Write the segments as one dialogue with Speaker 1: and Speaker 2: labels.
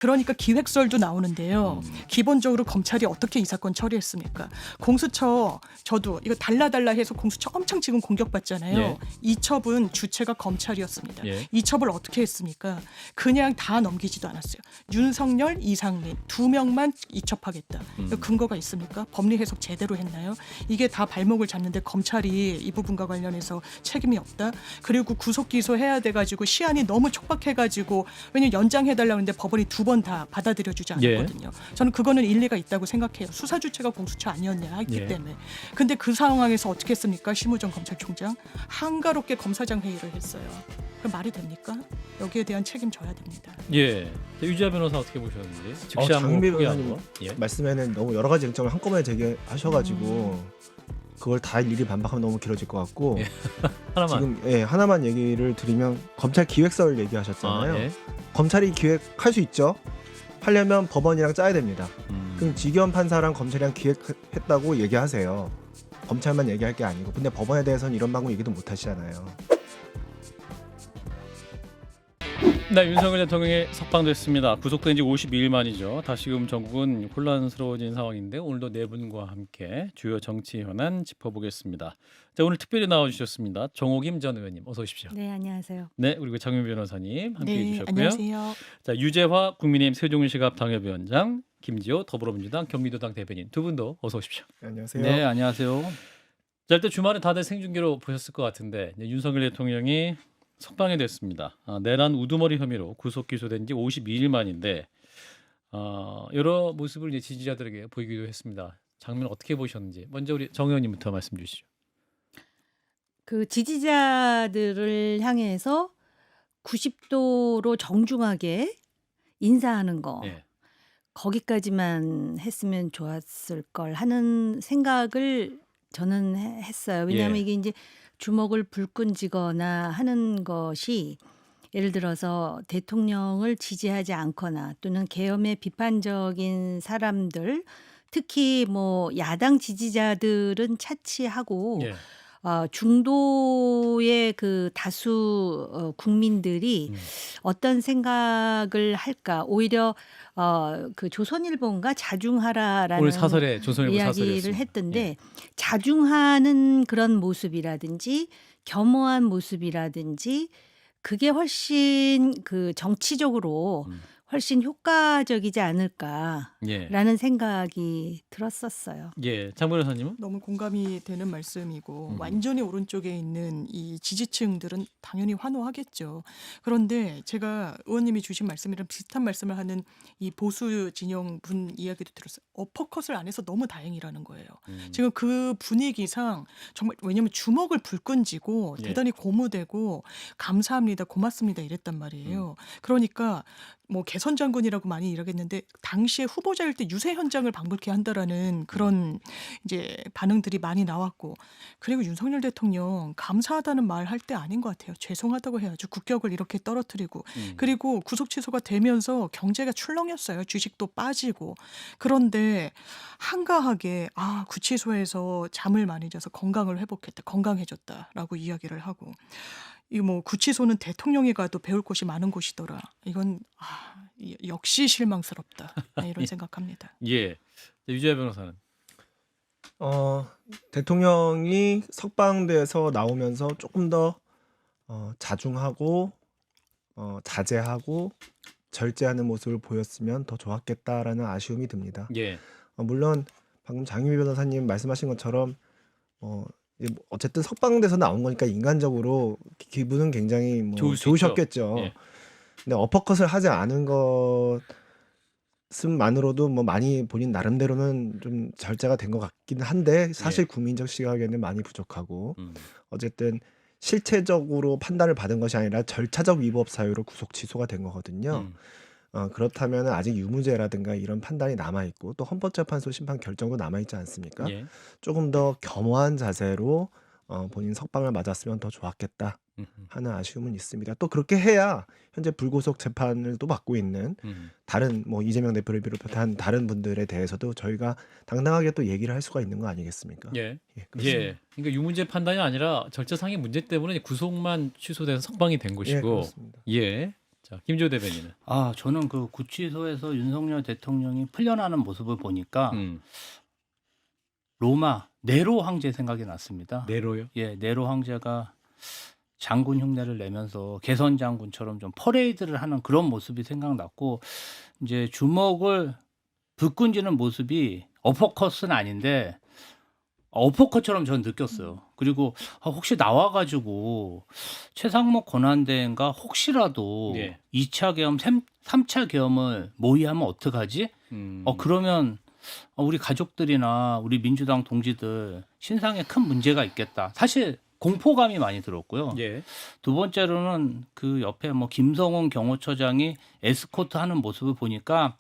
Speaker 1: 그러니까 기획설도 나오는데요. 기본적으로 검찰이 어떻게 이 사건 처리했습니까? 공수처 저도 이거 달라달라 해서 공수처 엄청 지금 공격받잖아요.
Speaker 2: 예.
Speaker 1: 이첩은 주체가 검찰이었습니다.
Speaker 2: 예.
Speaker 1: 이첩을 어떻게 했습니까? 그냥 다 넘기지도 않았어요. 윤석열, 이상민 두 명만 이첩하겠다. 근거가 있습니까? 법리 해석 제대로 했나요? 이게 다 발목을 잡는데 검찰이 이 부분과 관련해서 책임이 없다. 그리고 구속 기소해야 돼가지고 시한이 너무 촉박해가지고 왜냐면 연장해달라고 했는데 법원이 두 번 다 받아들여주지 않았거든요. 저는 그거는 일리가 있다고 생각해요. 수사 주체가 공수처 아니었냐 했기
Speaker 2: 예.
Speaker 1: 때문에. 근데 그 상황에서 어떻게 했습니까? 심우정 검찰총장 한가롭게 검사장 회의를 했어요. 그 말이 됩니까? 여기에 대한 책임져야 됩니다.
Speaker 2: 예. 유지아 변호사 어떻게 보셨는지 즉시
Speaker 3: 장미
Speaker 2: 한번
Speaker 3: 변호사님
Speaker 2: 포기하고. 예.
Speaker 3: 말씀에는 너무 여러 가지 쟁점을 한꺼번에 제기하셔가지고 그걸 다 일일이 반박하면 너무 길어질 것 같고
Speaker 2: 예. 하나만.
Speaker 3: 지금 하나만 얘기를 드리면 검찰 기획설 얘기하셨잖아요.
Speaker 2: 예.
Speaker 3: 검찰이 기획할 수 있죠. 하려면 법원이랑 짜야 됩니다.
Speaker 2: 음.
Speaker 3: 그럼 지기현 판사랑 검찰이랑 기획했다고 얘기하세요. 검찰만 얘기할 게 아니고. 근데 법원에 대해서는 이런 방법 얘기도 못 하시잖아요.
Speaker 2: 네, 윤석열 대통령이 석방됐습니다. 구속된 지 52일 만이죠. 다시금 전국은 혼란스러워진 상황인데 오늘도 네 분과 함께 주요 정치 현안 짚어보겠습니다. 자, 오늘 특별히 나와주셨습니다. 정호김 전 의원님 어서 오십시오.
Speaker 4: 네, 안녕하세요.
Speaker 2: 네, 그리고 장윤 변호사님 함께해
Speaker 1: 네,
Speaker 2: 주셨고요.
Speaker 1: 안녕하세요.
Speaker 2: 자, 유재화 국민의힘 세종시갑 당협위원장, 김지호 더불어민주당 경기도당 대변인 두 분도 어서 오십시오.
Speaker 3: 안녕하세요.
Speaker 5: 네, 안녕하세요.
Speaker 2: 자, 일단 주말에 다들 생중계로 보셨을 것 같은데 이제 윤석열 대통령이 석방이 됐습니다. 내란 우두머리 혐의로 구속 기소된 지 52일 만인데 여러 모습을 이제 지지자들에게 보이기도 했습니다. 장면 어떻게 보셨는지 먼저 우리 정 의원님부터 말씀 주시죠.
Speaker 4: 그 지지자들을 향해서 90도로 정중하게 인사하는 거
Speaker 2: 예.
Speaker 4: 거기까지만 했으면 좋았을 걸 하는 생각을 저는 했어요. 왜냐하면
Speaker 2: 예.
Speaker 4: 이게 이제 주먹을 불끈 쥐거나 하는 것이 예를 들어서 대통령을 지지하지 않거나 또는 계엄에 비판적인 사람들 특히 뭐 야당 지지자들은 차치하고
Speaker 2: 예.
Speaker 4: 중도의 그 다수 국민들이 어떤 생각을 할까? 오히려 그 조선일보인가 자중하라라는
Speaker 2: 오늘 사설에 조선일보
Speaker 4: 이야기를
Speaker 2: 사설이었습니다.
Speaker 4: 했던데
Speaker 2: 예.
Speaker 4: 자중하는 그런 모습이라든지 겸허한 모습이라든지 그게 훨씬 그 정치적으로 훨씬 효과적이지 않을까라는
Speaker 2: 예.
Speaker 4: 생각이 들었었어요.
Speaker 2: 예. 장 변호사님은?
Speaker 1: 너무 공감이 되는 말씀이고 완전히 오른쪽에 있는 이 지지층들은 당연히 환호하겠죠. 그런데 제가 의원님이 주신 말씀이랑 비슷한 말씀을 하는 이 보수 진영 분 이야기도 들었어요. 어퍼컷을 안 해서 너무 다행이라는 거예요. 지금 그 분위기상 정말 왜냐하면 주먹을 불끈 쥐고
Speaker 2: 예.
Speaker 1: 대단히 고무되고 감사합니다, 고맙습니다 이랬단 말이에요. 그러니까 뭐 개선 장군이라고 많이 이야기했는데 당시에 후보자일 때 유세 현장을 방불케 한다라는 그런 이제 반응들이 많이 나왔고 그리고 윤석열 대통령 감사하다는 말 할 때 아닌 것 같아요. 죄송하다고 해야죠. 국격을 이렇게 떨어뜨리고 그리고 구속 취소가 되면서 경제가 출렁였어요. 주식도 빠지고 그런데 한가하게 구치소에서 잠을 많이 자서 건강을 회복했다, 건강해졌다라고 이야기를 하고. 이 뭐 구치소는 대통령이 가도 배울 곳이 많은 곳이더라. 이건 역시 실망스럽다. 이런 생각합니다.
Speaker 2: 예. 유재하 변호사는?
Speaker 3: 대통령이 석방돼서 나오면서 조금 더 자중하고 자제하고 절제하는 모습을 보였으면 더 좋았겠다라는 아쉬움이 듭니다.
Speaker 2: 예.
Speaker 3: 물론 방금 장유미 변호사님 말씀하신 것처럼 어쨌든 석방돼서 나온 거니까 인간적으로 기분은 굉장히
Speaker 2: 좋을 수
Speaker 3: 좋으셨겠죠.
Speaker 2: 예.
Speaker 3: 근데 어퍼컷을 하지 않은 것만으로도 뭐 많이 본인 나름대로는 좀 절제가 된 것 같긴 한데 사실 국민적 시각에는 많이 부족하고 어쨌든 실체적으로 판단을 받은 것이 아니라 절차적 위법 사유로 구속 취소가 된 거거든요. 그렇다면 아직 유무죄라든가 이런 판단이 남아있고 또 헌법재판소 심판 결정도 남아있지 않습니까?
Speaker 2: 예.
Speaker 3: 조금 더 겸허한 자세로 본인 석방을 맞았으면 더 좋았겠다 하는 아쉬움은 있습니다. 또 그렇게 해야 현재 불구속 재판을 또 받고 있는 다른 뭐 이재명 대표를 비롯한 다른 분들에 대해서도 저희가 당당하게 또 얘기를 할 수가 있는 거 아니겠습니까?
Speaker 2: 예.
Speaker 3: 그렇습니다.
Speaker 2: 예. 그러니까 유문제 판단이 아니라 절차상의 문제 때문에 구속만 취소돼서 석방이 된
Speaker 3: 예,
Speaker 2: 것이고.
Speaker 3: 그렇습니다.
Speaker 2: 예. 자, 김조 대변인은.
Speaker 5: 저는 그 구치소에서 윤석열 대통령이 풀려나는 모습을 보니까 로마 네로 황제 생각이 났습니다.
Speaker 2: 네로요?
Speaker 5: 예, 네로 황제가 장군 흉내를 내면서 개선 장군처럼 좀 퍼레이드를 하는 그런 모습이 생각났고, 이제 주먹을 불끈 쥐는 모습이 어퍼컷은 아닌데 어퍼컷처럼 저는 느꼈어요. 그리고 혹시 나와가지고 최상목 권한대행과 혹시라도
Speaker 2: 예.
Speaker 5: 2차 계엄, 3차 계엄을 모의하면 어떡하지? 그러면 우리 가족들이나 우리 민주당 동지들 신상에 큰 문제가 있겠다. 사실 공포감이 많이 들었고요.
Speaker 2: 예.
Speaker 5: 두 번째로는 그 옆에 뭐 김성훈 경호처장이 에스코트 하는 모습을 보니까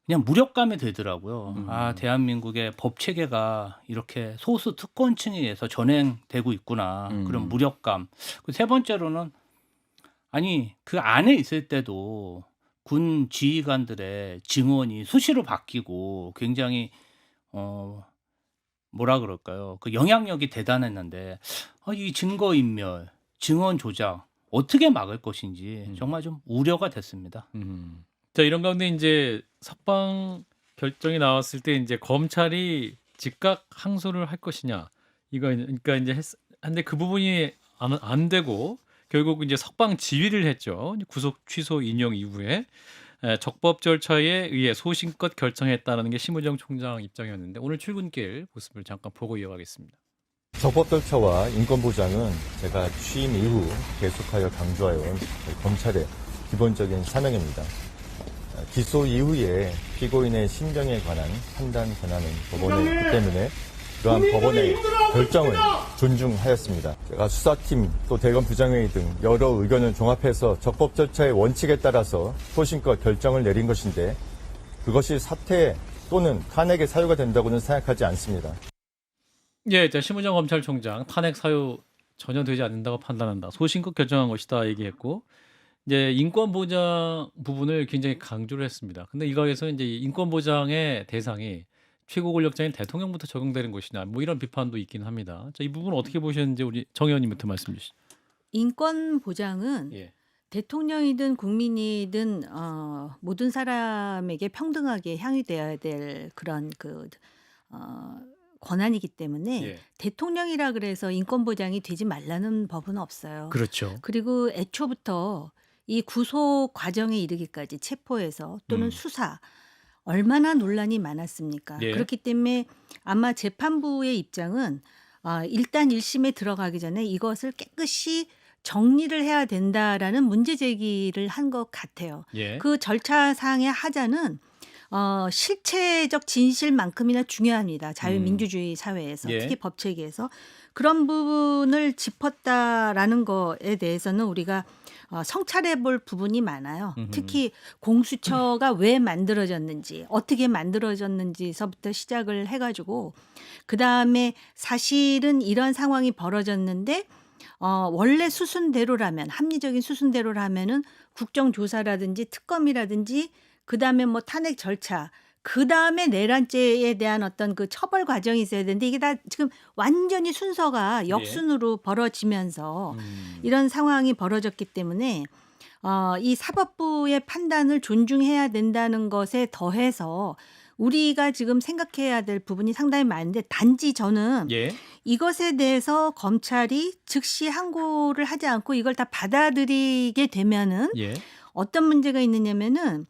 Speaker 5: 그냥 무력감이 들더라고요. 대한민국의 법 체계가 이렇게 소수 특권층에 의해서 전행되고 있구나. 그런 무력감. 그 세 번째로는 아니 그 안에 있을 때도 군 지휘관들의 증언이 수시로 바뀌고 굉장히 뭐라 그럴까요? 그 영향력이 대단했는데 이 증거 인멸, 증언 조작 어떻게 막을 것인지 정말 좀 우려가 됐습니다.
Speaker 2: 자, 이런 가운데 이제 석방 결정이 나왔을 때 이제 검찰이 즉각 항소를 할 것이냐 이거 그러니까 이제 한데 그 부분이 안 되고 결국 이제 석방 지휘를 했죠. 구속 취소 인용 이후에 적법 절차에 의해 소신껏 결정했다는 게 심우정 총장 입장이었는데 오늘 출근길 모습을 잠깐 보고 이어가겠습니다.
Speaker 6: 적법 절차와 인권 보장은 제가 취임 이후 계속하여 강조해온 검찰의 기본적인 사명입니다. 기소 이후에 피고인의 신병에 관한 판단 권한은 법원에 있기 때문에 그러한 법원의 결정을 존중하였습니다. 제가 수사팀 또 대검 부장회의 등 여러 의견을 종합해서 적법 절차의 원칙에 따라서 소신껏 결정을 내린 것인데 그것이 사퇴 또는 탄핵의 사유가 된다고는 생각하지 않습니다.
Speaker 2: 예, 자, 심우정 검찰총장 탄핵 사유 전혀 되지 않는다고 판단한다. 소신껏 결정한 것이다 얘기했고 이제 인권 보장 부분을 굉장히 강조를 했습니다. 근데 이거에서 이제 인권 보장의 대상이 최고 권력자인 대통령부터 적용되는 것이냐 뭐 이런 비판도 있긴 합니다. 자, 이 부분 어떻게 보셨는지 우리 정 의원님부터 말씀 주시죠.
Speaker 4: 인권 보장은
Speaker 2: 예.
Speaker 4: 대통령이든 국민이든 모든 사람에게 평등하게 향유되어야 될 그런 권한이기 때문에
Speaker 2: 예.
Speaker 4: 대통령이라 그래서 인권 보장이 되지 말라는 법은 없어요.
Speaker 2: 그렇죠.
Speaker 4: 그리고 애초부터 이 구속 과정에 이르기까지 체포해서 또는 수사 얼마나 논란이 많았습니까?
Speaker 2: 예.
Speaker 4: 그렇기 때문에 아마 재판부의 입장은 일단 1심에 들어가기 전에 이것을 깨끗이 정리를 해야 된다라는 문제 제기를 한 것 같아요.
Speaker 2: 예.
Speaker 4: 그 절차상의 하자는 실체적 진실만큼이나 중요합니다. 자유민주주의 사회에서
Speaker 2: 예.
Speaker 4: 특히 법체계에서 그런 부분을 짚었다라는 거에 대해서는 우리가 성찰해 볼 부분이 많아요. 특히 공수처가 왜 만들어졌는지 어떻게 만들어졌는지서부터 시작을 해가지고 그다음에 사실은 이런 상황이 벌어졌는데 원래 수순대로라면 합리적인 수순대로라면은 국정조사라든지 특검이라든지 그다음에 뭐 탄핵 절차 그다음에 내란죄에 대한 어떤 그 처벌 과정이 있어야 되는데 이게 다 지금 완전히 순서가 역순으로 벌어지면서 이런 상황이 벌어졌기 때문에 이 사법부의 판단을 존중해야 된다는 것에 더해서 우리가 지금 생각해야 될 부분이 상당히 많은데 단지 저는
Speaker 2: 예.
Speaker 4: 이것에 대해서 검찰이 즉시 항고를 하지 않고 이걸 다 받아들이게 되면은
Speaker 2: 예.
Speaker 4: 어떤 문제가 있느냐면은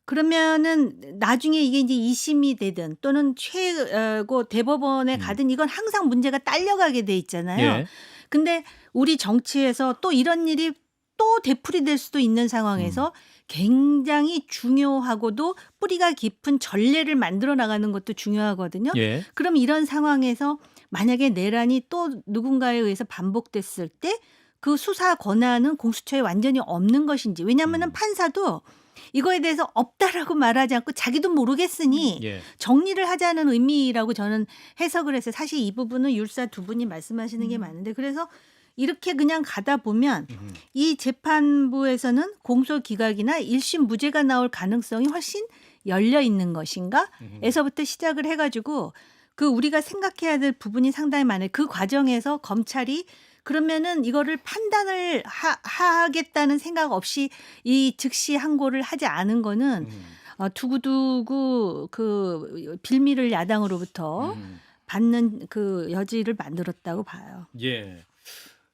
Speaker 4: 그러면은 나중에 이게 이제 2심이 되든 또는 최고 대법원에 가든 이건 항상 문제가 딸려가게 돼 있잖아요.
Speaker 2: 예.
Speaker 4: 근데 우리 정치에서 또 이런 일이 또 되풀이될 수도 있는 상황에서 굉장히 중요하고도 뿌리가 깊은 전례를 만들어 나가는 것도 중요하거든요.
Speaker 2: 예.
Speaker 4: 그럼 이런 상황에서 만약에 내란이 또 누군가에 의해서 반복됐을 때 그 수사 권한은 공수처에 완전히 없는 것인지 왜냐하면 판사도 이거에 대해서 없다라고 말하지 않고 자기도 모르겠으니
Speaker 2: 예.
Speaker 4: 정리를 하자는 의미라고 저는 해석을 해서 사실 이 부분은 율사 두 분이 말씀하시는 게 많은데 그래서 이렇게 그냥 가다 보면 이 재판부에서는 공소기각이나 1심 무죄가 나올 가능성이 훨씬 열려 있는 것인가? 에서부터 시작을 해가지고 그 우리가 생각해야 될 부분이 상당히 많아요. 그 과정에서 검찰이 그러면은 이거를 판단을 하겠다는 생각 없이 이 즉시 항고를 하지 않은 거는 두고두고 그 빌미를 야당으로부터 받는 그 여지를 만들었다고 봐요.
Speaker 2: 예.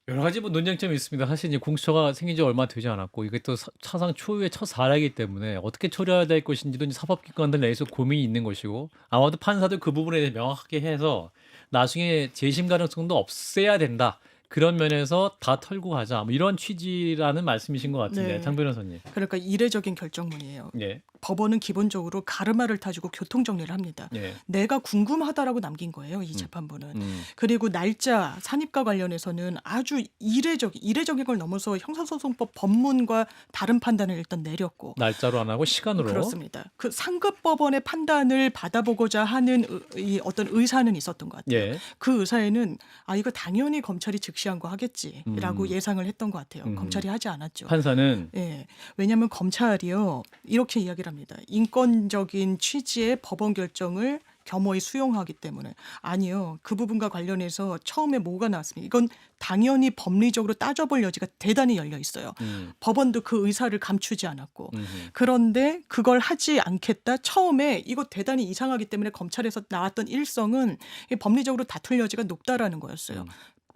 Speaker 2: 여러 가지 뭐 논쟁점이 있습니다. 사실 이제 공수처가 생긴 지 얼마 되지 않았고 이게 또 사상 초유의 첫 사례이기 때문에 어떻게 처리해야 될 것인지도 이제 사법기관들 내에서 고민이 있는 것이고 아마도 판사도 그 부분에 대해 명확하게 해서 나중에 재심 가능성도 없애야 된다. 그런 면에서 다 털고 가자. 뭐 이런 취지라는 말씀이신 것 같은데
Speaker 1: 네.
Speaker 2: 장 변호사님.
Speaker 1: 그러니까 이례적인 결정문이에요.
Speaker 2: 예.
Speaker 1: 법원은 기본적으로 가르마를 타주고 교통 정리를 합니다.
Speaker 2: 예.
Speaker 1: 내가 궁금하다라고 남긴 거예요, 이 재판부는.
Speaker 2: 음.
Speaker 1: 그리고 날짜 산입과 관련해서는 아주 이례적인 걸 넘어서 형사소송법 법문과 다른 판단을 일단 내렸고
Speaker 2: 날짜로 안 하고 시간으로.
Speaker 1: 그렇습니다. 그 상급 법원의 판단을 받아보고자 하는 이 어떤 의사는 있었던 것 같아요.
Speaker 2: 예.
Speaker 1: 그 의사에는 이거 당연히 검찰이 즉시한 거 하겠지라고
Speaker 2: 음.
Speaker 1: 예상을 했던 것 같아요.
Speaker 2: 음.
Speaker 1: 검찰이 하지 않았죠.
Speaker 2: 판사는
Speaker 1: 예, 왜냐하면 검찰이요 이렇게 이야기를 합니다. 인권적인 취지의 법원 결정을 겸허히 수용하기 때문에 아니요 그 부분과 관련해서 처음에 뭐가 나왔습니까? 이건 당연히 법리적으로 따져볼 여지가 대단히 열려 있어요. 법원도 그 의사를 감추지 않았고 그런데 그걸 하지 않겠다. 처음에 이거 대단히 이상하기 때문에 검찰에서 나왔던 일성은 이 법리적으로 다툴 여지가 높다라는 거였어요.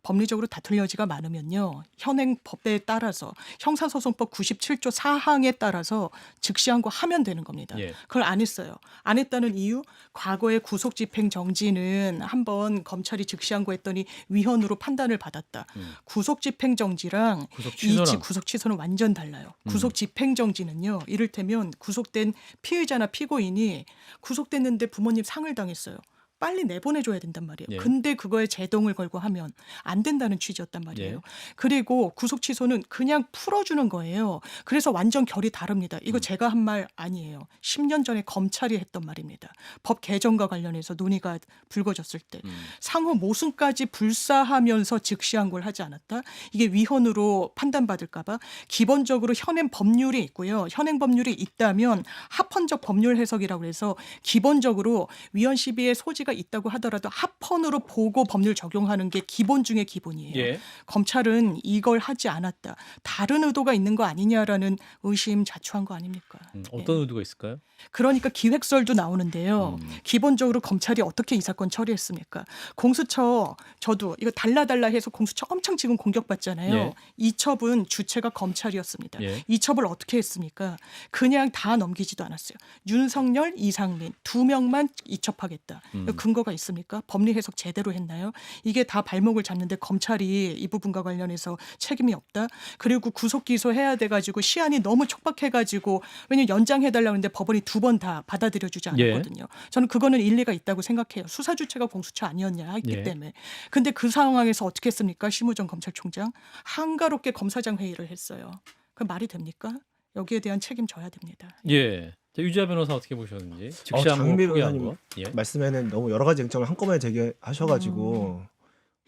Speaker 1: 법리적으로 다툴 여지가 많으면요. 현행 법에 따라서 형사소송법 97조 4항에 따라서 즉시항고 하면 되는 겁니다.
Speaker 2: 예.
Speaker 1: 그걸 안 했어요. 안 했다는 이유 과거에 구속집행정지는 한번 검찰이 즉시항고했더니 위헌으로 판단을 받았다. 구속집행정지랑
Speaker 2: 구속
Speaker 1: 이
Speaker 2: 취소랑.
Speaker 1: 구속 취소는 완전 달라요. 구속 집행정지는요. 이를테면 구속된 피의자나 피고인이 구속됐는데 부모님 상을 당했어요. 빨리 내보내줘야 된단 말이에요.
Speaker 2: 예.
Speaker 1: 근데 그거에 제동을 걸고 하면 안 된다는 취지였단 말이에요.
Speaker 2: 예.
Speaker 1: 그리고 구속 취소는 그냥 풀어주는 거예요. 그래서 완전 결이 다릅니다. 이거 제가 한 말 아니에요. 10년 전에 검찰이 했던 말입니다. 법 개정과 관련해서 논의가 불거졌을 때 상호 모순까지 불사하면서 즉시항고를 하지 않았다. 이게 위헌으로 판단받을까 봐 기본적으로 현행 법률이 있고요. 현행 법률이 있다면 합헌적 법률 해석이라고 해서 기본적으로 위헌 시비의 소지가 있다고 하더라도 합헌으로 보고 법률 적용하는 게 기본 중에 기본이에요.
Speaker 2: 예.
Speaker 1: 검찰은 이걸 하지 않았다. 다른 의도가 있는 거 아니냐라는 의심 자초한 거 아닙니까?
Speaker 2: 어떤 의도가 있을까요?
Speaker 1: 그러니까 기획설도 나오는데요. 기본적으로 검찰이 어떻게 이 사건 처리했습니까? 공수처 저도 이거 달라달라 해서 공수처 엄청 지금 공격받잖아요.
Speaker 2: 예.
Speaker 1: 이첩은 주체가 검찰이었습니다.
Speaker 2: 예.
Speaker 1: 이첩을 어떻게 했습니까? 그냥 다 넘기지도 않았어요. 윤석열, 이상민 두 명만 이첩하겠다. 근거가 있습니까? 법리 해석 제대로 했나요? 이게 다 발목을 잡는데 검찰이 이 부분과 관련해서 책임이 없다. 그리고 구속 기소해야 돼가지고 시한이 너무 촉박해가지고 왜냐면 연장해달라는데 법원이 두 번 다 받아들여주지 않았거든요. 저는 그거는 일리가 있다고 생각해요. 수사 주체가 공수처 아니었냐 했기
Speaker 2: 예.
Speaker 1: 때문에. 근데 그 상황에서 어떻게 했습니까? 심우정 검찰총장 한가롭게 검사장 회의를 했어요. 그 말이 됩니까? 여기에 대한 책임 져야 됩니다.
Speaker 2: 예. 자, 유지아 변호사 어떻게 보셨는지
Speaker 3: 장
Speaker 2: 즉시항고 포기한
Speaker 3: 변호사님
Speaker 2: 거. 예.
Speaker 3: 말씀에는 너무 여러 가지 쟁점을 한꺼번에 제기하셔가지고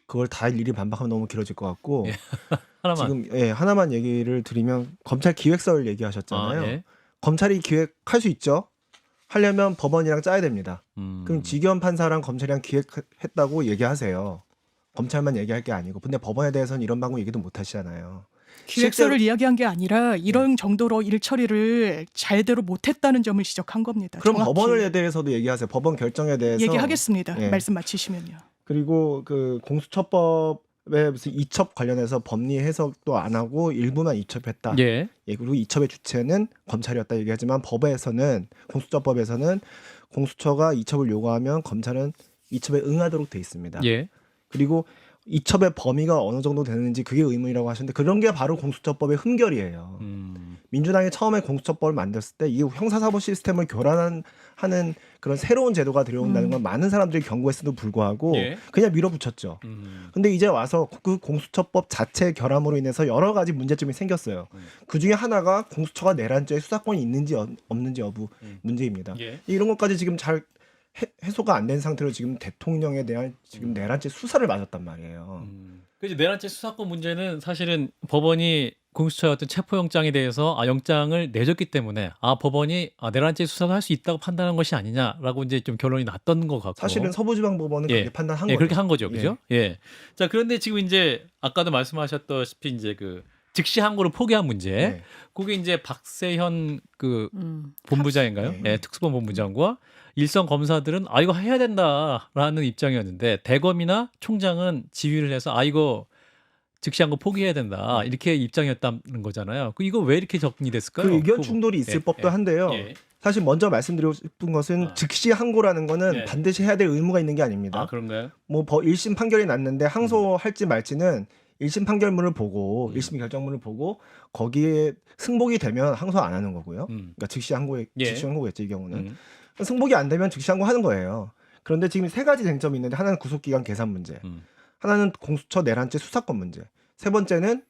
Speaker 3: 그걸 다 일일이 반박하면 너무 길어질 것 같고
Speaker 2: 예. 하나만.
Speaker 3: 지금 하나만 얘기를 드리면 검찰 기획설 얘기하셨잖아요.
Speaker 2: 예.
Speaker 3: 검찰이 기획할 수 있죠. 하려면 법원이랑 짜야 됩니다.
Speaker 2: 음.
Speaker 3: 그럼 지기현 판사랑 검찰이랑 기획했다고 얘기하세요. 검찰만 얘기할 게 아니고. 근데 법원에 대해서는 이런 방법 얘기도 못 하시잖아요.
Speaker 1: 기획서를 이야기한 게 아니라 이런 정도로 일 처리를 제대로 못했다는 점을 지적한 겁니다.
Speaker 3: 그럼
Speaker 1: 정확히
Speaker 3: 법원에 대해서도 얘기하세요. 법원 결정에 대해서.
Speaker 1: 얘기하겠습니다.
Speaker 3: 예.
Speaker 1: 말씀 마치시면요.
Speaker 3: 그리고 그 공수처법에 무슨 이첩 관련해서 법리 해석도 안 하고 일부만 이첩했다.
Speaker 2: 예.
Speaker 3: 그리고 이첩의 주체는 검찰이었다 얘기하지만 법에서는 공수처법에서는 공수처가 이첩을 요구하면 검찰은 이첩에 응하도록 돼 있습니다.
Speaker 2: 예.
Speaker 3: 그리고 이첩의 범위가 어느 정도 되는지 그게 의문이라고 하셨는데 그런 게 바로 공수처법의 흠결이에요. 민주당이 처음에 공수처법을 만들었을 때 이 형사사법 시스템을 교란하는 그런 새로운 제도가 들어온다는 건 많은 사람들이 경고했음에도 불구하고
Speaker 2: 예.
Speaker 3: 그냥 밀어붙였죠. 근데 이제 와서 그 공수처법 자체 결함으로 인해서 여러 가지 문제점이 생겼어요. 그 중에 하나가 공수처가 내란죄 수사권이 있는지 없는지 여부 문제입니다.
Speaker 2: 예.
Speaker 3: 이런 것까지 지금 잘 해소가 안 된 상태로 지금 대통령에 대한 지금 내란죄 수사를 맞았단 말이에요.
Speaker 2: 그래서 내란죄 수사권 문제는 사실은 법원이 공수처의 어떤 체포영장에 대해서 영장을 내줬기 때문에 법원이 내란죄 수사를 할 수 있다고 판단한 것이 아니냐라고 이제 좀 결론이 났던 것 같고
Speaker 3: 사실은 서부지방법원은 그렇게 판단한 거예요.
Speaker 2: 그렇게 한 거죠, 그죠? 예. 자, 그런데 지금 이제 아까도 말씀하셨다시피 이제 그 즉시 항고를 포기한 문제,
Speaker 3: 네.
Speaker 2: 그게 이제 박세현 그 본부장인가요?
Speaker 3: 네.
Speaker 2: 예, 특수본 본부장과 일선 검사들은 이거 해야 된다라는 입장이었는데 대검이나 총장은 지휘를 해서 이거 즉시 항고 포기해야 된다 이렇게 입장이었다는 거잖아요. 이거 왜 이렇게 정리됐을까요?
Speaker 3: 그 의견 충돌이 있을 법도 한데요. 사실 먼저 말씀드리고 싶은 것은 즉시 항고라는 거는 반드시 해야 될 의무가 있는 게 아닙니다.
Speaker 2: 그런가요?
Speaker 3: 뭐 1심 판결이 났는데 항소할지 말지는 1심 판결문을 보고 1심 결정문을 보고 거기에 승복이 되면 항소 안 하는 거고요. 그러니까 즉시 항고겠죠, 이 경우는. 승복이 안 되면 즉시 항고하는 거예요. 그런데 지금 세 가지 쟁점이 있는데 하나는 구속기간 계산 문제, 하나는 공수처 내란죄 수사권 문제, 세 번째는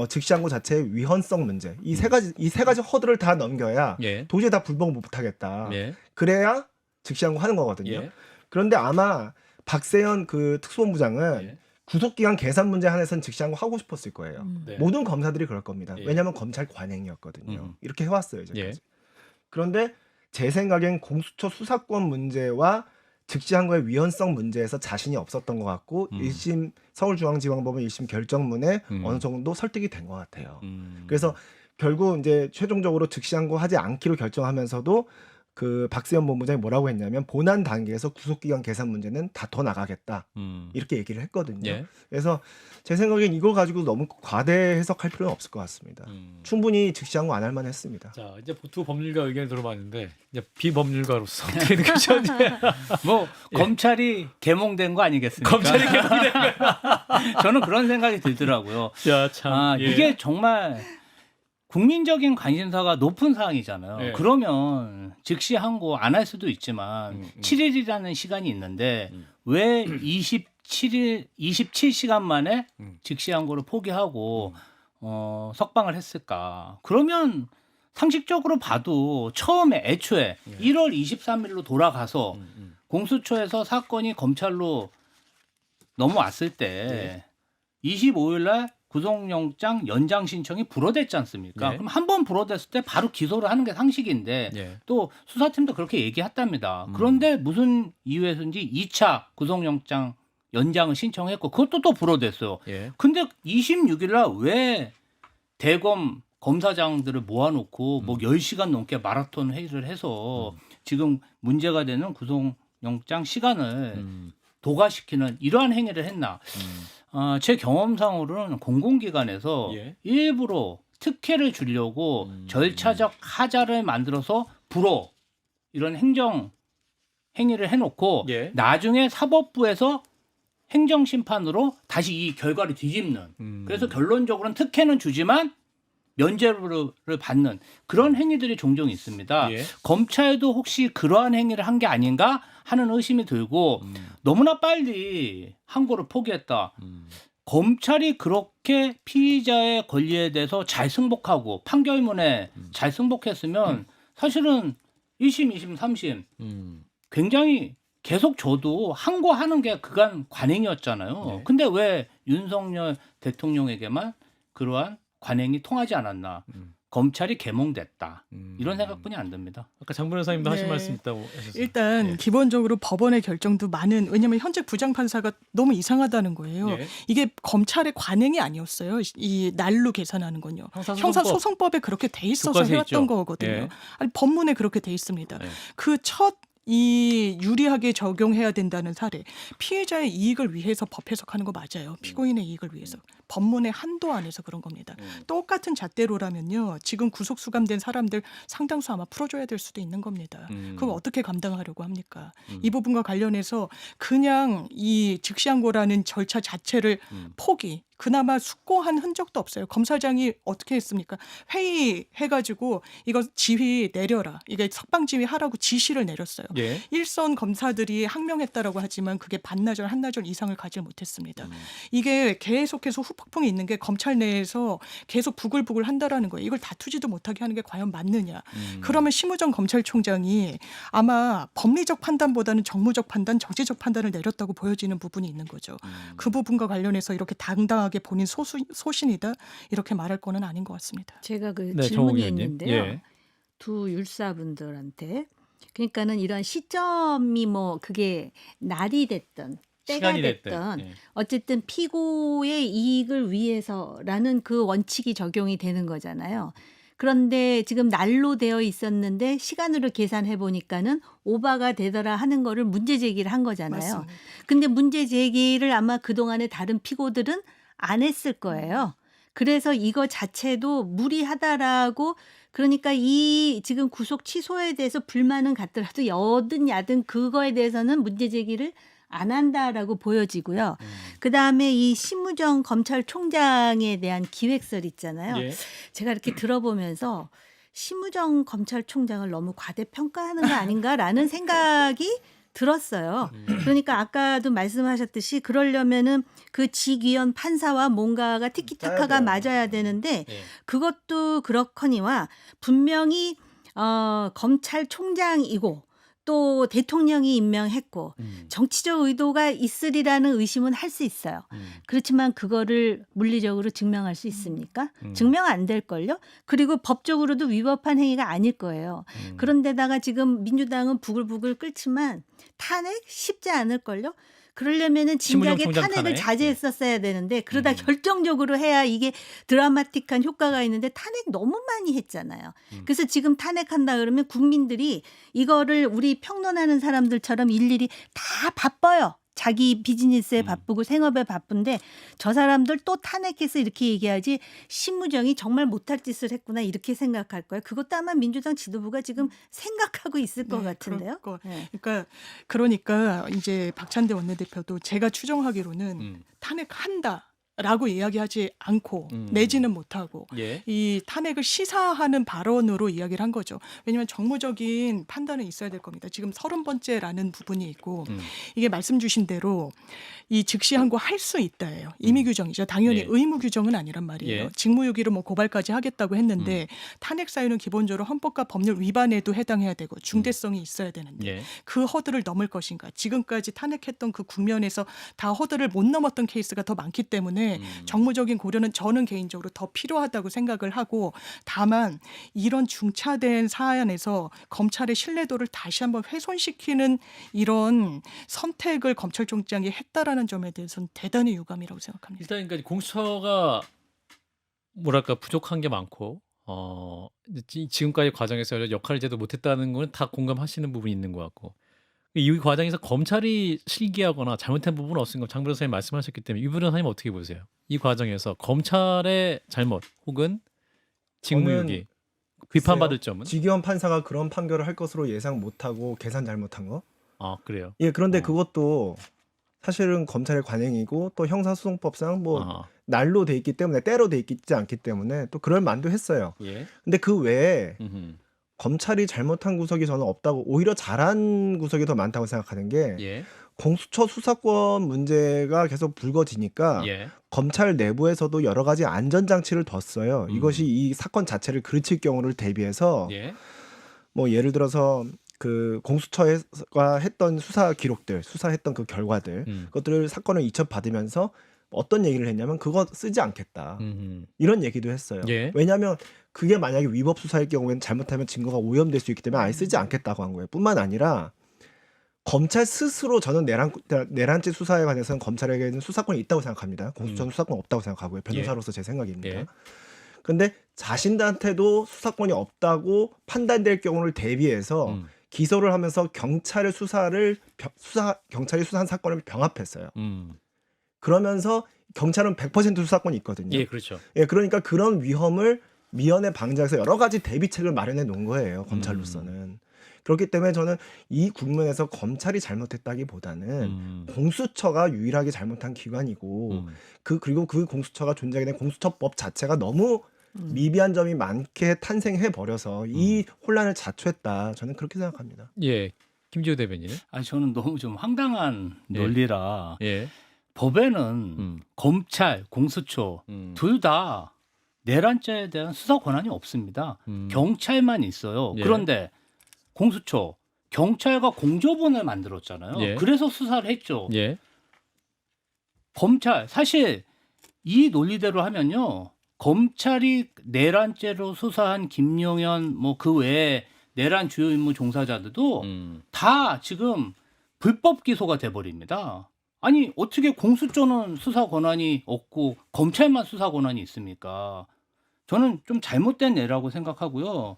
Speaker 3: 즉시 항고 자체의 위헌성 문제. 이 세 가지 허들을 다 넘겨야 도저히 다 불복을 못 하겠다. 그래야 즉시 항고 하는 거거든요. 그런데 아마 박세현 그 특수본부장은 구속기간 계산 문제 한해서는 즉시 항고 하고 싶었을 거예요. 모든 검사들이 그럴 겁니다. 왜냐하면 검찰 관행이었거든요. 이렇게 해왔어요, 이제까지. 그런데 제 생각엔 공수처 수사권 문제와 즉시 항고의 위헌성 문제에서 자신이 없었던 것 같고 1심 서울중앙지방법원 1심 결정문에 어느 정도 설득이 된 것 같아요. 그래서 결국 이제 최종적으로 즉시 항고하지 않기로 결정하면서도 그 박세현 본부장이 뭐라고 했냐면 본안 단계에서 구속기간 계산 문제는 다퉈 나가겠다 이렇게 얘기를 했거든요. 그래서 제 생각엔 이걸 가지고 너무 과대 해석할 필요는 없을 것 같습니다. 충분히 즉시 항고 안 할 만했습니다.
Speaker 2: 자, 이제 두 법률가 의견을 들어봤는데 이제 비법률가로서 어떻게 느끼셨는지.
Speaker 5: 뭐 검찰이 개몽된 거 아니겠습니까?
Speaker 2: 검찰이 개몽된 거.
Speaker 5: 저는 그런 생각이 들더라고요.
Speaker 2: 야, 참.
Speaker 5: 이게 정말 국민적인 관심사가 높은 사항이잖아요. 그러면 즉시 항고 안 할 수도 있지만 7일이라는 시간이 있는데 왜 27시간 만에 즉시 항고를 포기하고 석방을 했을까? 그러면 상식적으로 봐도 처음에 애초에 1월 23일로 돌아가서 공수처에서 사건이 검찰로 넘어왔을 때 25일 날 구속영장 연장 신청이 불어댔지 않습니까? 그럼 한 번 불어댔을 때 바로 기소를 하는 게 상식인데 또 수사팀도 그렇게 얘기했답니다. 그런데 무슨 이유에서인지 2차 구속영장 연장을 신청했고 그것도 또 불어댔어요. 근데 26일 날 왜 대검 검사장들을 모아놓고 뭐 10시간 넘게 마라톤 회의를 해서 지금 문제가 되는 구속영장 시간을 도가시키는 이러한 행위를 했나? 제 경험상으로는 공공기관에서 일부러 특혜를 주려고 절차적 하자를 만들어서 불허 이런 행정 행위를 해놓고 나중에 사법부에서 행정심판으로 다시 이 결과를 뒤집는 그래서 결론적으로는 특혜는 주지만 면죄부를 받는 그런 행위들이 종종 있습니다. 검찰도 혹시 그러한 행위를 한 게 아닌가 하는 의심이 들고 너무나 빨리 항고를 포기했다. 검찰이 그렇게 피의자의 권리에 대해서 잘 승복하고 판결문에 잘 승복했으면 사실은 1심, 2심, 3심 굉장히 계속 줘도 항고하는 게 그간 관행이었잖아요. 근데 왜 윤석열 대통령에게만 그러한 관행이 통하지 않았나. 검찰이 개몽됐다. 이런 생각뿐이 안 듭니다.
Speaker 2: 아까 장 변호사님도 하신
Speaker 1: 네.
Speaker 2: 말씀 있다고 하셨어요.
Speaker 1: 일단 기본적으로 법원의 결정도 많은 왜냐하면 현재 부장판사가 너무 이상하다는 거예요. 이게 검찰의 관행이 아니었어요. 이 날로 계산하는 건요. 형사소송법에 그렇게 돼 있어서
Speaker 2: 교과서에
Speaker 1: 해왔던
Speaker 2: 있죠.
Speaker 1: 거거든요. 아니 법문에 그렇게 돼 있습니다. 그 첫 이 유리하게 적용해야 된다는 사례. 피해자의 이익을 위해서 법 해석하는 거 맞아요. 피고인의 이익을 위해서. 법문의 한도 안에서 그런 겁니다. 똑같은 잣대로라면요. 지금 구속 수감된 사람들 상당수 아마 풀어줘야 될 수도 있는 겁니다. 그걸 어떻게 감당하려고 합니까? 이 부분과 관련해서 그냥 이 즉시항고라는 절차 자체를 포기. 그나마 숙고한 흔적도 없어요. 검사장이 어떻게 했습니까? 회의해가지고 이거 지휘 내려라. 이게 석방 지휘 하라고 지시를 내렸어요. 일선 검사들이 항명했다라고 하지만 그게 반나절 한나절 이상을 가지 못했습니다. 이게 계속해서 후폭풍이 있는 게 검찰 내에서 계속 부글부글 한다라는 거예요. 이걸 다투지도 못하게 하는 게 과연 맞느냐. 그러면 심우정 검찰총장이 아마 법리적 판단보다는 정무적 판단, 정치적 판단을 내렸다고 보여지는 부분이 있는 거죠. 그 부분과 관련해서 이렇게 당당하게 단호하게 본인 소신이다 이렇게 말할 거는 아닌 것 같습니다.
Speaker 4: 제가 그
Speaker 2: 네, 정옥
Speaker 4: 질문이
Speaker 2: 의원님.
Speaker 4: 있는데요.
Speaker 2: 예.
Speaker 4: 두 율사분들한테 그러니까는 이런 시점이 뭐 그게 날이 됐든 때가
Speaker 2: 시간이 됐든.
Speaker 4: 됐든
Speaker 2: 예.
Speaker 4: 어쨌든 피고의 이익을 위해서라는 그 원칙이 적용이 되는 거잖아요. 그런데 지금 날로 되어 있었는데 시간으로 계산해 보니까는 오바가 되더라 하는 거를 문제 제기를 한 거잖아요.
Speaker 1: 맞습니다.
Speaker 4: 근데 문제 제기를 아마 그동안에 다른 피고들은 안 했을 거예요. 그래서 이거 자체도 무리하다라고 그러니까 이 지금 구속 취소에 대해서 불만은 같더라도 여든 야든 그거에 대해서는 문제 제기를 안 한다라고 보여지고요. 그다음에 이 심우정 검찰총장에 대한 기획설 있잖아요.
Speaker 2: 예.
Speaker 4: 제가 이렇게 들어보면서 심우정 검찰총장을 너무 과대평가하는 거 아닌가라는 생각이 들었어요. 그러니까 아까도 말씀하셨듯이 그러려면은 그 직위원 판사와 뭔가가 티키타카가 맞아야 되는데
Speaker 2: 예.
Speaker 4: 그것도 그렇거니와 분명히 검찰총장이고 또 대통령이 임명했고 정치적 의도가 있으리라는 의심은 할 수 있어요. 그렇지만 그거를 물리적으로 증명할 수 있습니까? 증명 안 될걸요? 그리고 법적으로도 위법한 행위가 아닐 거예요. 그런데다가 지금 민주당은 부글부글 끓지만 탄핵 쉽지 않을걸요? 그러려면은
Speaker 2: 심우정
Speaker 4: 진작에
Speaker 2: 총장
Speaker 4: 탄핵을
Speaker 2: 탄핵.
Speaker 4: 자제했었어야 되는데 그러다 결정적으로 해야 이게 드라마틱한 효과가 있는데 탄핵 너무 많이 했잖아요. 그래서 지금 탄핵한다 그러면 국민들이 이거를 우리 평론하는 사람들처럼 일일이 다 바빠요. 자기 비즈니스에 바쁘고 생업에 바쁜데 저 사람들 또 탄핵해서 이렇게 얘기하지 심우정이 정말 못할 짓을 했구나 이렇게 생각할 거예요. 그것도 아마 민주당 지도부가 지금 생각하고 있을 것 같은데요. 네.
Speaker 1: 그러니까 이제 박찬대 원내대표도 제가 추정하기로는 탄핵한다. 라고 이야기하지 않고 내지는 못하고
Speaker 2: 예.
Speaker 1: 이 탄핵을 시사하는 발언으로 이야기를 한 거죠. 왜냐하면 정무적인 판단은 있어야 될 겁니다. 지금 30번째라는 부분이 있고 이게 말씀 주신 대로 이 즉시 항고할 수 있다예요. 임의 규정이죠. 당연히
Speaker 2: 예.
Speaker 1: 의무 규정은 아니란 말이에요.
Speaker 2: 예.
Speaker 1: 직무유기로 뭐 고발까지 하겠다고 했는데 탄핵 사유는 기본적으로 헌법과 법률 위반에도 해당해야 되고 중대성이 있어야 되는데
Speaker 2: 예.
Speaker 1: 그 허들을 넘을 것인가. 지금까지 탄핵했던 그 국면에서 다 허들을 못 넘었던 케이스가 더 많기 때문에 정무적인 고려는 저는 개인적으로 더 필요하다고 생각을 하고 다만 이런 중차대한 사안에서 검찰의 신뢰도를 다시 한번 훼손시키는 이런 선택을 검찰총장이 했다라는 점에 대해서는 대단히 유감이라고 생각합니다.
Speaker 2: 일단 그러니까 공수처가 뭐랄까 부족한 게 많고 지금까지 과정에서 역할을 제대로 못했다는 건 다 공감하시는 부분이 있는 것 같고 이 과정에서 검찰이 실기하거나 잘못한 부분은 없으니까 장 변호사님 말씀하셨기 때문에 이 변호사님 어떻게 보세요? 이 과정에서 검찰의 잘못 혹은 직무유기 비판받을 점은?
Speaker 3: 직위원 판사가 그런 판결을 할 것으로 예상 못하고 계산 잘못한 거?
Speaker 2: 아 그래요.
Speaker 3: 예, 그런데
Speaker 2: 어.
Speaker 3: 그것도 사실은 검찰의 관행이고 또 형사소송법상 뭐
Speaker 2: 아,
Speaker 3: 날로 돼 있기 때문에 때로 돼 있지 않기 때문에 또 그럴 만도 했어요.
Speaker 2: 예.
Speaker 3: 근데 그 외에
Speaker 2: 음흠.
Speaker 3: 검찰이 잘못한 구석이 저는 없다고 오히려 잘한 구석이 더 많다고 생각하는 게
Speaker 2: 예.
Speaker 3: 공수처 수사권 문제가 계속 불거지니까
Speaker 2: 예.
Speaker 3: 검찰 내부에서도 여러 가지 안전장치를 뒀어요. 이것이 이 사건 자체를 그르칠 경우를 대비해서
Speaker 2: 예.
Speaker 3: 뭐 예를 들어서 그 공수처가 했던 수사 기록들, 수사했던 그 결과들 그것들을 사건을 이첩받으면서 어떤 얘기를 했냐면 그거 쓰지 않겠다. 이런 얘기도 했어요.
Speaker 2: 예.
Speaker 3: 왜냐하면 그게 만약에 위법 수사일 경우에는 잘못하면 증거가 오염될 수 있기 때문에 아예 쓰지 않겠다고 한 거예요. 뿐만 아니라 검찰 스스로 저는 내란죄 수사에 관해서는 검찰에게는 수사권이 있다고 생각합니다. 공수처는 수사권 없다고 생각하고요. 변호사로서 제 생각입니다.
Speaker 2: 예.
Speaker 3: 근데 자신한테도 수사권이 없다고 판단될 경우를 대비해서 기소를 하면서 경찰이 수사한 사건을 병합했어요. 그러면서 경찰은 100% 수사권이 있거든요.
Speaker 2: 예, 그렇죠.
Speaker 3: 예, 그러니까 그런 위험을 미연에 방지해서 여러 가지 대비책을 마련해 놓은 거예요. 검찰로서는. 그렇기 때문에 저는 이 국면에서 검찰이 잘못했다기보다는 공수처가 유일하게 잘못한 기관이고 그리고 그 공수처가 존재하게 된 공수처법 자체가 너무 미비한 점이 많게 탄생해 버려서 이 혼란을 자초했다. 저는 그렇게 생각합니다.
Speaker 2: 예. 김지호 대변인.
Speaker 5: 아니 저는 너무 좀 황당한
Speaker 2: 예.
Speaker 5: 논리라
Speaker 2: 예.
Speaker 5: 법에는 검찰, 공수처 둘 다 내란죄에 대한 수사 권한이 없습니다. 경찰만 있어요.
Speaker 2: 예.
Speaker 5: 그런데 공수처, 경찰과 공조본을 만들었잖아요.
Speaker 2: 예.
Speaker 5: 그래서 수사를 했죠.
Speaker 2: 예.
Speaker 5: 검찰 사실 이 논리대로 하면요. 검찰이 내란죄로 수사한 김용현 뭐 그 외에 내란 주요 임무 종사자들도 다 지금 불법 기소가 돼 버립니다. 아니 어떻게 공수처는 수사 권한이 없고 검찰만 수사 권한이 있습니까? 저는 좀 잘못된 예라고 생각하고요.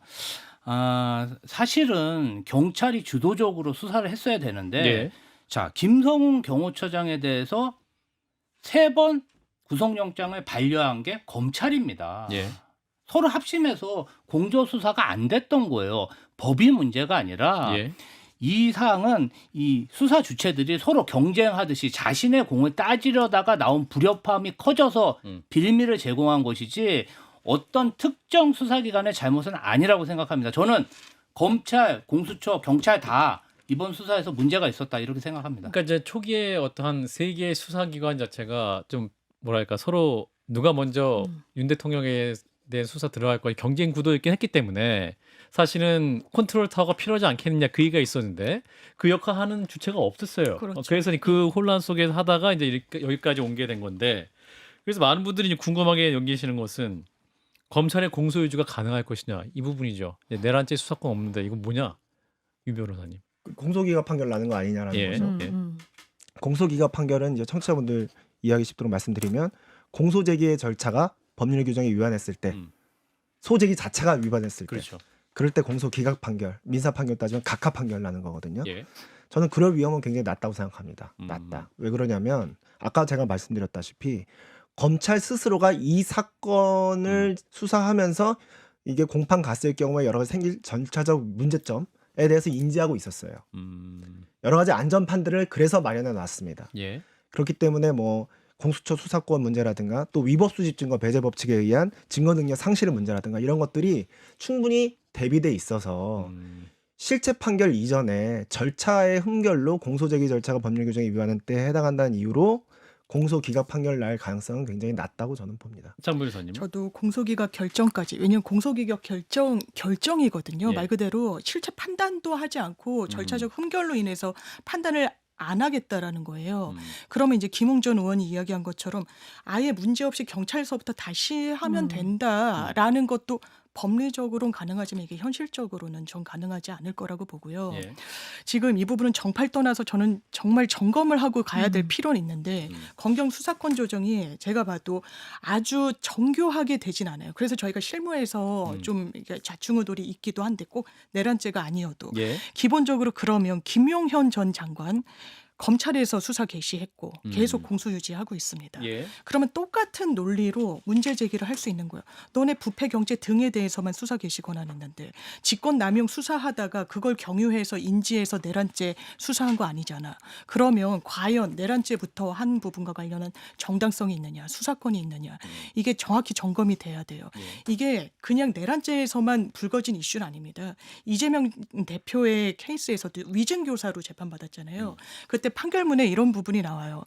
Speaker 5: 사실은 경찰이 주도적으로 수사를 했어야 되는데
Speaker 2: 예.
Speaker 5: 자, 김성훈 경호처장에 대해서 3번 구속영장을 반려한 게 검찰입니다.
Speaker 2: 예.
Speaker 5: 서로 합심해서 공조수사가 안 됐던 거예요. 법이 문제가 아니라
Speaker 2: 예.
Speaker 5: 이 사항은 이 수사 주체들이 서로 경쟁하듯이 자신의 공을 따지려다가 나온 불협화음이 커져서 빌미를 제공한 것이지 어떤 특정 수사기관의 잘못은 아니라고 생각합니다. 저는 검찰, 공수처, 경찰 다 이번 수사에서 문제가 있었다 이렇게 생각합니다.
Speaker 2: 그러니까 이제 초기에 어떠한 세 개의 수사기관 자체가 좀 뭐랄까 서로 누가 먼저 윤 대통령에 대한 수사 들어갈 거 경쟁 구도였긴 했기 때문에 사실은 컨트롤 타워가 필요하지 않겠느냐 그 얘기가 있었는데 그 역할 하는 주체가 없었어요.
Speaker 1: 그렇죠.
Speaker 2: 그래서 그 혼란 속에서 하다가 이제 여기까지 옮게 된 건데 그래서 많은 분들이 이제 궁금하게 여기시는 것은 검찰의 공소유지가 가능할 것이냐 이 부분이죠. 내란죄 수사권 없는데 이건 뭐냐 유 변호사님.
Speaker 3: 공소기각 판결 나는 거 아니냐라는
Speaker 2: 예.
Speaker 3: 거죠.
Speaker 2: 예.
Speaker 3: 공소기각 판결은 이제 청취자분들 이해하기 쉽도록 말씀드리면 공소제기의 절차가 법률 규정에 위반했을 때 소제기 자체가 위반했을 때
Speaker 2: 그렇죠.
Speaker 3: 그럴 때 공소기각 판결, 민사 판결 따지면 각하 판결 나는 거거든요.
Speaker 2: 예.
Speaker 3: 저는 그럴 위험은 굉장히 낮다고 생각합니다.
Speaker 2: 음.
Speaker 3: 낮다. 왜 그러냐면 아까 제가 말씀드렸다시피 검찰 스스로가 이 사건을 수사하면서 이게 공판 갔을 경우에 여러 가지 생길 절차적 문제점에 대해서 인지하고 있었어요. 여러 가지 안전판들을 그래서 마련해 놨습니다.
Speaker 2: 예.
Speaker 3: 그렇기 때문에 뭐 공수처 수사권 문제라든가 또 위법 수집 증거 배제 법칙에 의한 증거 능력 상실의 문제라든가 이런 것들이 충분히 대비돼 있어서 실체 판결 이전에 절차의 흠결로 공소제기 절차가 법률 규정에 위반한 때 해당한다는 이유로 공소기각 판결 날 가능성은 굉장히 낮다고 저는 봅니다.
Speaker 2: 장 변호사님.
Speaker 1: 저도 공소기각 결정까지 왜냐하면 공소기각 결정이거든요.
Speaker 2: 예.
Speaker 1: 말 그대로 실체 판단도 하지 않고 절차적 흠결로 인해서 판단을 안 하겠다라는 거예요. 그러면 이제 김웅전 의원이 이야기한 것처럼 아예 문제없이 경찰서부터 다시 하면 된다라는 것도 법리적으로는 가능하지만 이게 현실적으로는 전 가능하지 않을 거라고 보고요.
Speaker 2: 예.
Speaker 1: 지금 이 부분은 정파를 떠나서 저는 정말 점검을 하고 가야 될 필요는 있는데 검경 수사권 조정이 제가 봐도 아주 정교하게 되진 않아요. 그래서 저희가 실무에서 좀 이게 좌충우돌이 있기도 한데 꼭 내란죄가 아니어도
Speaker 2: 예.
Speaker 1: 기본적으로 그러면 김용현 전 장관 검찰에서 수사 개시했고 계속 공소 유지하고 있습니다.
Speaker 2: 예.
Speaker 1: 그러면 똑같은 논리로 문제 제기를 할 수 있는 거예요. 너네 부패 경제 등에 대해서만 수사 개시 권한 있는데 직권 남용 수사하다가 그걸 경유해서 인지해서 내란죄 수사한 거 아니잖아. 그러면 과연 내란죄부터 한 부분과 관련한 정당성이 있느냐, 수사권이 있느냐 이게 정확히 점검이 돼야 돼요. 이게 그냥 내란죄에서만 불거진 이슈는 아닙니다. 이재명 대표의 케이스에서도 위증교사로 재판받았잖아요. 그때 판결문에 이런 부분이 나와요.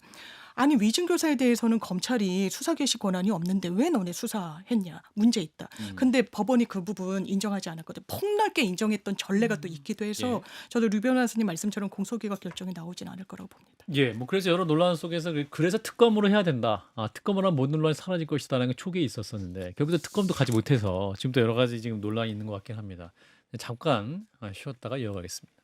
Speaker 1: 아니 위증교사에 대해서는 검찰이 수사 개시 권한이 없는데 왜 너네 수사했냐. 문제 있다. 근데 법원이 그 부분 인정하지 않았거든. 폭넓게 인정했던 전례가 또 있기도 해서 저도 류 변호사님 말씀처럼 공소기각 결정이 나오진 않을 거라고 봅니다.
Speaker 2: 예, 뭐 그래서 여러 논란 속에서 그래서 특검으로 해야 된다. 특검을 하면 모든 논란이 사라질 것이다라는 게 초기에 있었었는데 결국에 특검도 가지 못해서 지금도 여러 가지 지금 논란이 있는 것 같긴 합니다. 잠깐 쉬었다가 이어가겠습니다.